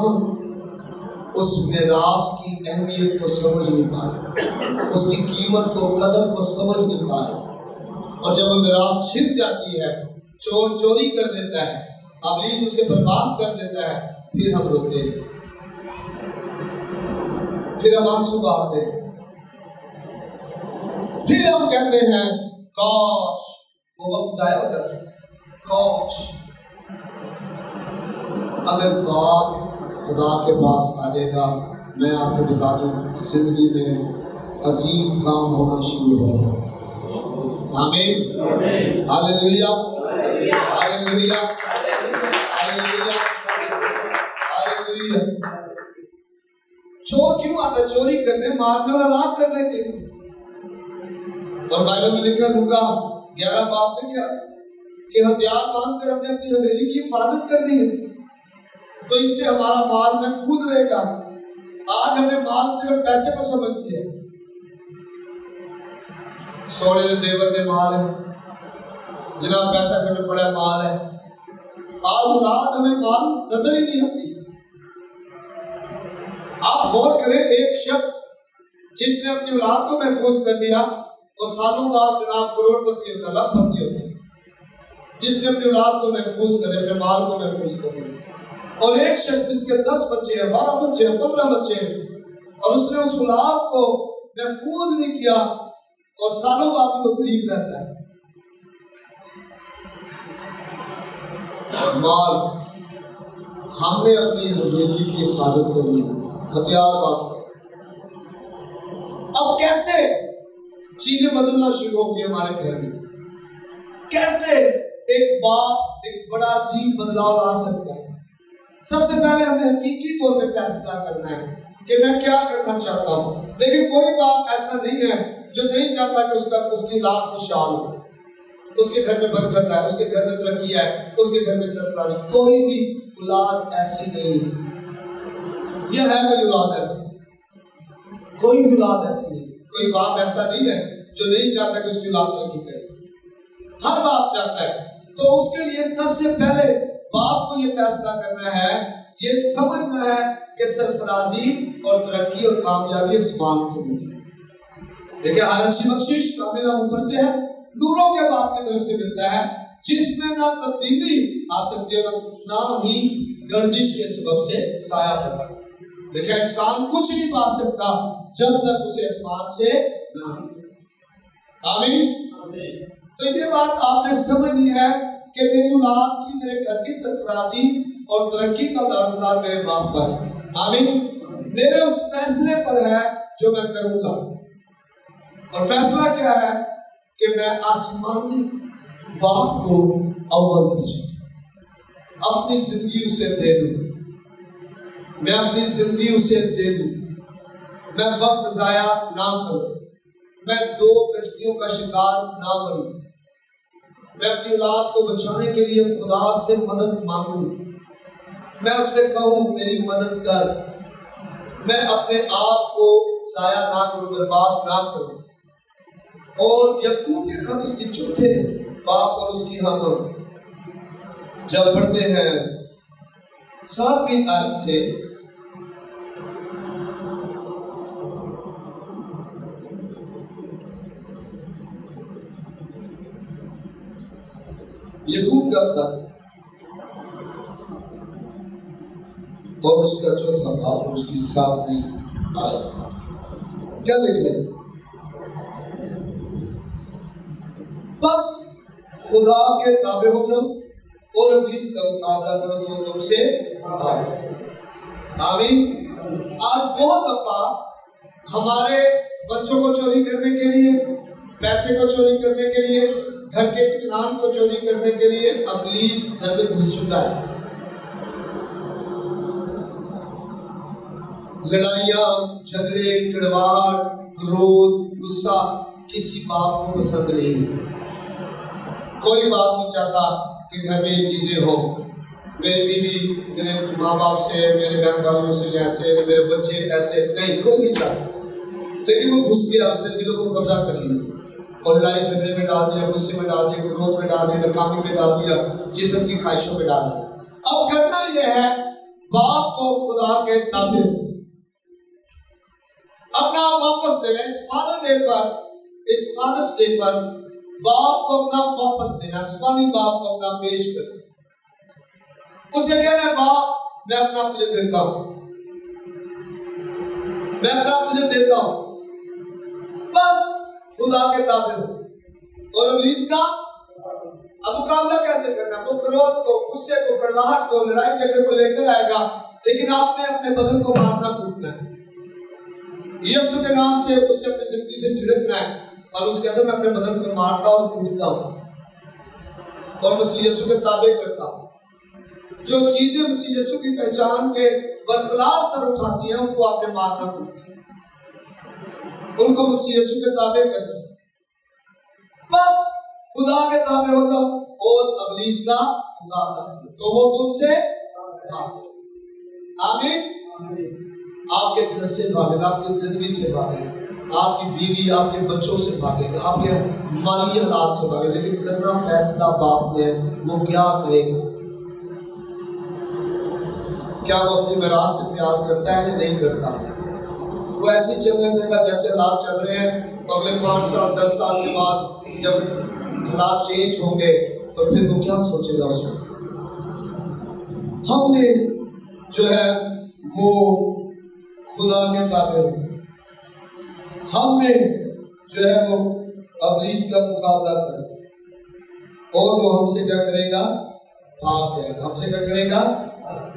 اس میراث کی اہمیت کو سمجھ نہیں پا رہے، اس کی قیمت کو، قدر کو سمجھ نہیں پا رہے۔ اور جب وہ میراث چھن جاتی ہے، چور چوری کر لیتا ہے، ابلیس اسے برباد کر دیتا ہے، پھر ہم روتے ہیں، پھر ہم آنسو بہاتے ہیں، پھر ہم کہتے ہیں کاش وہ وقت ضائع ہو جاتا، کاش اگر باپ خدا کے پاس آ جائے گا۔ میں آپ کو بتا دوں زندگی میں عظیم کام ہونا شروع ہو جائے۔ آمین، ہاللیلویہ، ہاللیلویہ، ہاللیلویہ، ہاللیلویہ۔ چور کیوں آتا ہے؟ چوری کرنے، مارنے اور ہلاک کرنے کے لیے۔ اور بائبل میں لکھا لوکا 11 باب میں کیا کہ ہتھیار باندھ کر ہم نے اپنی حویلی کی حفاظت کرنی ہے، تو اس سے ہمارا مال محفوظ رہے گا۔ آج ہم نے مال صرف پیسے کو سمجھ لیا، سونے زیور میں مال ہے، جناب پیسہ کرنے پڑا مال ہے۔ آج اولاد ہمیں مال نظر ہی نہیں آتی۔ آپ غور کریں، ایک شخص جس نے اپنی اولاد کو محفوظ کر لیا اور سالوں بعد جناب کروڑ پتی ہوتا ہے، لاکھ پتی ہوتا ہے، جس نے اپنی اولاد کو محفوظ کرے، اپنے مال کو محفوظ کرے۔ اور ایک شخص جس کے 10 بچے ہیں، 12 بچے ہیں، 15 بچے ہیں، اور اس نے اس اولاد کو محفوظ نہیں کیا اور سالوں بعد وہ غریب رہتا ہے۔ مال، ہم نے اپنی حویلی کی حفاظت کرنی ہے، ہتھیار بات۔ اب کیسے چیزیں بدلنا شروع ہو گئی ہمارے گھر میں؟ کیسے ایک باپ ایک بڑا عظیم بدلاؤ لا سکتا ہے؟ سب سے پہلے ہم نے حقیقی طور پہ فیصلہ کرنا ہے کہ میں کیا کرنا چاہتا ہوں۔ دیکھیں، کوئی باپ ایسا نہیں ہے جو نہیں چاہتا کہ اس کی اولاد خوشحال ہو، اس کے گھر میں برکت ہے، اس کے گھر میں ترقی ہے، اس کے گھر میں سرفرازی۔ کوئی بھی اولاد ایسی نہیں ہے، یہ ہے کوئی اولاد ایسی، کوئی بھی اولاد ایسی نہیں، کوئی باپ ایسا نہیں ہے جو نہیں چاہتا کہ اس کی اولاد ترقی کرے، ہر باپ چاہتا ہے۔ تو اس کے لیے سب سے پہلے باپ کو یہ فیصلہ کرنا ہے، یہ سمجھنا ہے کہ سرفرازی اور ترقی اور کامیابی آسمان سے ملتی ہے۔ دیکھیں، ہر اچھی بخشش کاملہ اوپر سے ہے، نوروں کے باپ کی طرف سے ملتا ہے، جس میں نہ تبدیلی آ سکتی ہے نہ ہی گردش کے سبب سے سایہ پڑتا۔ دیکھیں، انسان کچھ نہیں پا سکتا جب تک اسے آسمان سے نہ ملے۔ آمین۔ تو یہ بات آپ نے سمجھنی ہے کہ میری اولاد کی، میرے گھر کی سرفرازی اور ترقی کا دارومدار میرے باپ پر ہے۔ آمین۔ میرے اس فیصلے پر ہے جو میں کروں گا، اور فیصلہ کیا ہے کہ میں آسمانی باپ کو اول درجہ اپنی زندگی اسے دے دوں، میں اپنی زندگی اسے دے دوں، میں وقت ضائع نہ کروں، میں 2 کشتیوں کا شکار نہ بنوں، میں اپنی اولاد کو بچانے کے لیے خدا سے مدد مانگوں، میں اس سے کہوں میری مدد کر، میں اپنے آپ کو ضائع نہ کروں، برباد نہ کروں۔ اور یعقوب کے خط اس کے چوتھے باب اور اس کی ہم جب پڑھتے ہیں 7ویں آیت سے، یعقوب کا خط اور اس کا چوتھا باب اور اس کی 7ویں آیت کیا لکھے؟ بس خدا کے تابع ہو جاؤ اور ابلیس کا مقابلہ کرو تو وہ تم سے بھاگ جائے۔ آمین۔ آج بہت دفعہ ہمارے بچوں کو چوری کرنے کے لیے، پیسے کو چوری کرنے کے لیے، گھر کے اطمینان کو چوری کرنے کے لیے ابلیس گھر میں گھس چکا ہے۔ لڑائیاں، جھگڑے، کڑواہٹ، کرودھ، غصہ کسی باپ کو پسند نہیں۔ کوئی باپ نہیں چاہتا کہ گھر میں یہ چیزیں ہوں۔ میری بیوی میرے ماں باپ سے، میرے بہن بھائیوں سے ایسے، میرے بچے ایسے، نہیں، کوئی نہیں چاہتا۔ لیکن وہ گھس گیا، اس نے دلوں کو قبضہ کر لیا اور لڑائی جھگڑے میں ڈال دیا، غصے میں ڈال دیا، کرودھ میں ڈال دیا، ناکامی میں ڈال دیا، جسم کی خواہشوں میں ڈال دیا۔ اب کرنا یہ ہے باپ کو خدا کے تابع اپنا واپس دینا۔ اس فادرس ڈے پر باپ کو اپنا واپس دینا، آسمانی باپ کو اپنا پیش کرنا۔ اسے کہنا ہے باپ میں اپنا تجھے دیتا ہوں، میں اپنا تجھے دیتا ہوں، بس خدا کے تابع ہو۔ اور ابلیس کا اب مقابلہ کیسے کرنا؟ وہ کرودھ کو، غصے کو، کڑواہٹ کو، لڑائی جھگڑے کو لے کر آئے گا، لیکن آپ نے اپنے بدن کو مارنا کوٹنا ہے۔ یسوع کے نام سے اسے اپنی زندگی سے جھڑکنا ہے اور اس کہتا ہے میں اپنے بدن کو مارتا اور کوٹتا ہوں اور مسیح یسوع کے تابع کرتا ہوں۔ جو چیزیں مسیح یسوع کی پہچان کے برخلاف سر اٹھاتی ہیں ان کو آپ نے مارنا کوٹنا ہے، ان کو مسیح یسوع کے تابع کرنا ہے۔ بس خدا کے تابع ہو جاؤ اور ابلیس کا مقابلہ کرو تو وہ تم سے بھاگ جائے۔ آمین۔ آپ کے گھر سے بھاگے گا، آپ کی زندگی سے بھاگے گا، آپ کی بیوی، آپ کے بچوں سے بھاگے گا، آپ کے مالی حالات سے بھاگے گا، لیکن کرنا فیصلہ باپ نے وہ کیا کرے گا؟ کیا وہ اپنی میراث سے پیار کرتا ہے یا نہیں کرتا؟ وہ ایسے چلنے دے گا جیسے حالات چل رہے ہیں، اگلے 5 سال 10 سال کے بعد جب حالات چینج ہوں گے تو پھر وہ کیا سوچے گا اس وقت؟ ہم نے جو ہے وہ خدا کے تابع ہو، ہم نے جو ہے وہ ابلیس کا مقابلہ کریں اور وہ ہم سے کیا کرے گا؟ بھاگ جائے گا۔ ہم سے کیا کرے گا؟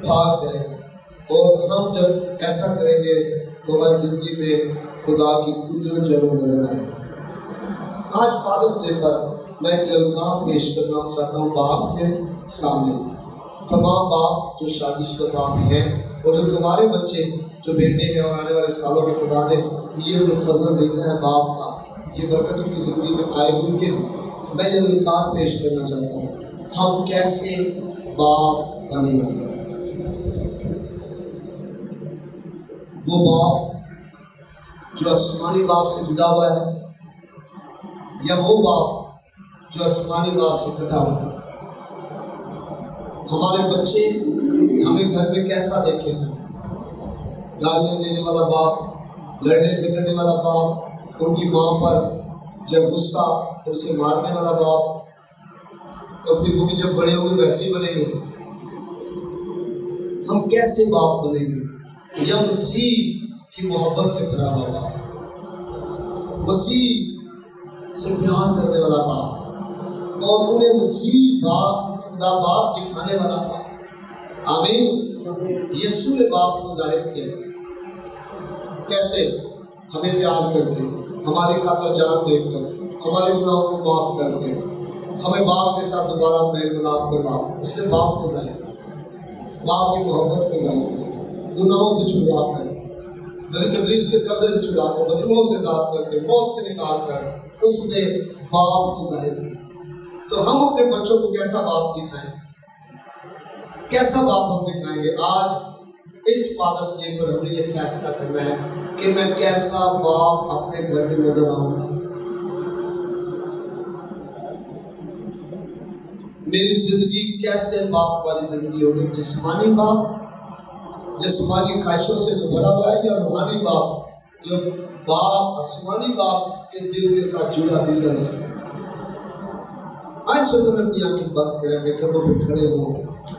بھاگ جائے گا۔ اور ہم جب ایسا کریں گے تو ہماری زندگی میں خدا کی قدرت جو ہے نظر آئے گی۔ آج فادرس ڈے پر میں ایک القاب پیش کرنا چاہتا ہوں باپ کے سامنے، تمام باپ جو شادی شدہ باپ ہیں اور جو تمہارے بچے جو بیٹے ہیں اور آنے والے سالوں میں خدا نے یہ جو فضل دینا ہے باپ کا، یہ برکت ان کی زندگی میں آئے گی، ان کے میں یہ القاب پیش کرنا چاہتا ہوں۔ ہم کیسے باپ بنے گے؟ وہ باپ جو آسمانی باپ سے جدا ہوا ہے یا وہ باپ جو آسمانی باپ سے کٹا ہوا ہے؟ ہمارے بچے ہمیں گھر میں کیسا دیکھیں گے؟ گالیاں دینے والا باپ، لڑنے جھگڑنے والا باپ، ان کی ماں پر جب غصہ اسے مارنے والا باپ، تو پھر وہ بھی جب بڑے ہوں گے ویسے ہی بنیں گے۔ ہم کیسے باپ بنیں گے؟ یا مسیح کی محبت سے بھرا ہوا باپ، مسیح سے پیار کرنے والا باپ اور انہیں مسیح باپ، خدا باپ دکھانے والا باپ۔ آمین۔ یسوع نے باپ کو ظاہر کیا کیسے؟ ہمیں پیار کر کے، ہماری خاطر جان دے کر، ہمارے گناہوں کو معاف کر کے، ہمیں باپ کے ساتھ دوبارہ میل ملاپ کروا۔ اس نے باپ کو ظاہر کیا، باپ کی محبت کو ظاہر کیا، گناہوں سے چھڑوا کر، ابلیس کے قبضے سے چھڑا کر، بدروہوں سے آزاد کر کے، موت سے نکال کر اس نے باپ کو ظاہر کیا۔ تو ہم اپنے بچوں کو کیسا باپ دکھائیں؟ کیسا باپ ہم دکھائیں گے؟ آج اس فادرس ڈے پر ہم نے یہ فیصلہ کرنا ہے کہ میں کیسا باپ اپنے گھر میں نظر آؤں گا. میری زندگی کیسے باپ والی زندگی ہوگی؟ جسمانی باپ جسمانی خواہشوں سے جو بھرا ہوا ہے، یا روحانی باپ جو باپ آسمانی باپ کے دل کے ساتھ جڑا دل ہے اسے؟ آج چلو میں اپنی آنکھیں بند کریں، اپنے گھروں پہ کھڑے ہوں.